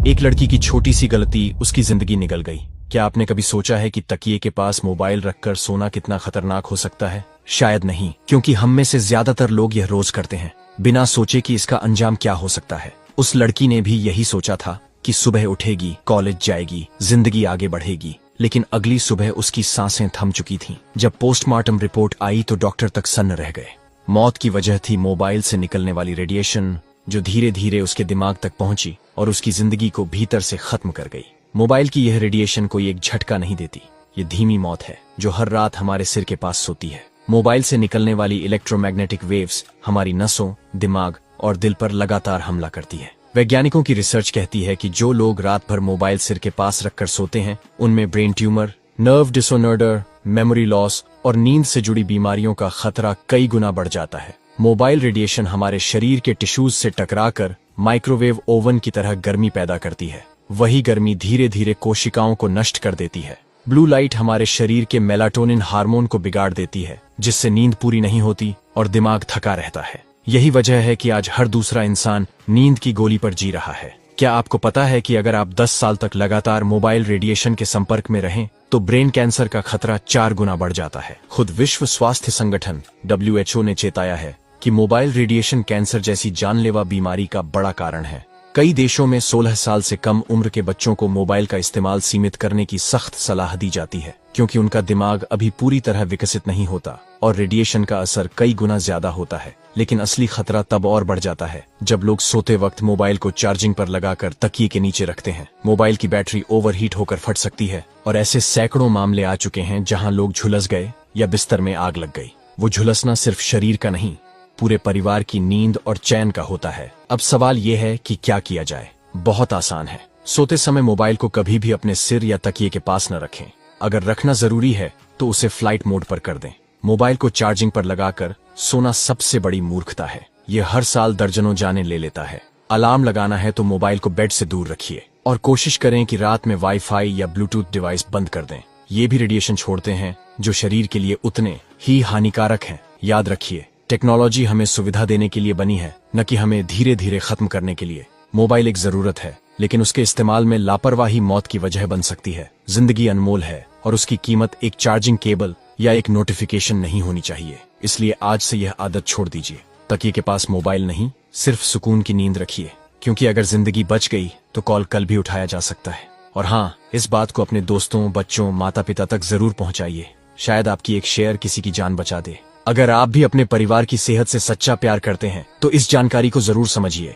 एक लड़की की छोटी सी गलती उसकी जिंदगी निकल गई। क्या आपने कभी सोचा है कि तकिए के पास मोबाइल रखकर सोना कितना खतरनाक हो सकता है? शायद नहीं, क्योंकि हम में से ज्यादातर लोग यह रोज करते हैं, बिना सोचे कि इसका अंजाम क्या हो सकता है। उस लड़की ने भी यही सोचा था कि सुबह उठेगी, कॉलेज जाएगी, जिंदगी आगे बढ़ेगी, लेकिन अगली सुबह उसकी सांसें थम चुकी थीं। जब पोस्टमार्टम रिपोर्ट आई तो डॉक्टर तक सन्न रह गए। मौत की वजह थी मोबाइल से निकलने वाली रेडिएशन, जो धीरे धीरे उसके दिमाग तक पहुंची और उसकी जिंदगी को भीतर से खत्म कर गई। मोबाइल की यह रेडिएशन कोई एक झटका नहीं देती, ये धीमी मौत है जो हर रात हमारे सिर के पास सोती है। मोबाइल से निकलने वाली इलेक्ट्रोमैग्नेटिक वेव्स हमारी नसों, दिमाग और दिल पर लगातार हमला करती है। वैज्ञानिकों की रिसर्च कहती है कि जो लोग रात भर मोबाइल सिर के पास रखकर सोते हैं, उनमें brain tumour, nerve disorder, memory loss और नींद से जुड़ी बीमारियों का खतरा कई गुना बढ़ जाता है। मोबाइल रेडिएशन हमारे शरीर के टिश्यूज से टकराकर माइक्रोवेव ओवन की तरह गर्मी पैदा करती है। वही गर्मी धीरे धीरे कोशिकाओं को नष्ट कर देती है। ब्लू लाइट हमारे शरीर के मेलाटोनिन हार्मोन को बिगाड़ देती है, जिससे नींद पूरी नहीं होती और दिमाग थका रहता है। यही वजह है कि आज हर दूसरा इंसान नींद की गोली पर जी रहा है। क्या आपको पता है कि अगर आप 10 साल तक लगातार मोबाइल रेडिएशन के संपर्क में रहें तो ब्रेन कैंसर का खतरा 4 गुना बढ़ जाता है। खुद विश्व स्वास्थ्य संगठन WHO ने चेताया है कि मोबाइल रेडिएशन कैंसर जैसी जानलेवा बीमारी का बड़ा कारण है। कई देशों में 16 साल से कम उम्र के बच्चों को मोबाइल का इस्तेमाल सीमित करने की सख्त सलाह दी जाती है, क्योंकि उनका दिमाग अभी पूरी तरह विकसित नहीं होता और रेडिएशन का असर कई गुना ज्यादा होता है। लेकिन असली खतरा तब और बढ़ जाता है जब लोग सोते वक्त मोबाइल को चार्जिंग पर लगाकर तकिए के नीचे रखते हैं। मोबाइल की बैटरी ओवरहीट होकर फट सकती है और ऐसे सैकड़ों मामले आ चुके हैं जहां लोग झुलस गए या बिस्तर में आग लग गई। वो झुलसना सिर्फ शरीर का नहीं, पूरे परिवार की नींद और चैन का होता है। अब सवाल यह है कि क्या किया जाए। बहुत आसान है। सोते समय मोबाइल को कभी भी अपने सिर या तकिए के पास न रखें। अगर रखना जरूरी है तो उसे फ्लाइट मोड पर कर दें। मोबाइल को चार्जिंग पर लगाकर सोना सबसे बड़ी मूर्खता है। यह हर साल दर्जनों जाने ले लेता है। अलार्म लगाना है तो मोबाइल को बेड से दूर रखिए और कोशिश करें कि रात में वाईफाई या ब्लूटूथ डिवाइस बंद कर दें। ये भी रेडिएशन छोड़ते हैं जो शरीर के लिए उतने ही हानिकारक हैं। याद रखिए, टेक्नोलॉजी हमें सुविधा देने के लिए बनी है, न कि हमें धीरे धीरे खत्म करने के लिए। मोबाइल एक जरूरत है, लेकिन उसके इस्तेमाल में लापरवाही मौत की वजह बन सकती है। जिंदगी अनमोल है और उसकी कीमत एक चार्जिंग केबल या एक नोटिफिकेशन नहीं होनी चाहिए। इसलिए आज से यह आदत छोड़ दीजिए। तकिए के पास मोबाइल नहीं, सिर्फ सुकून की नींद रखिए, क्योंकि अगर जिंदगी बच गई तो कॉल कल भी उठाया जा सकता है। और हाँ, इस बात को अपने दोस्तों, बच्चों, माता पिता तक जरूर पहुंचाइए। शायद आपकी एक शेयर किसी की जान बचा दे। अगर आप भी अपने परिवार की सेहत से सच्चा प्यार करते हैं तो इस जानकारी को जरूर समझिए।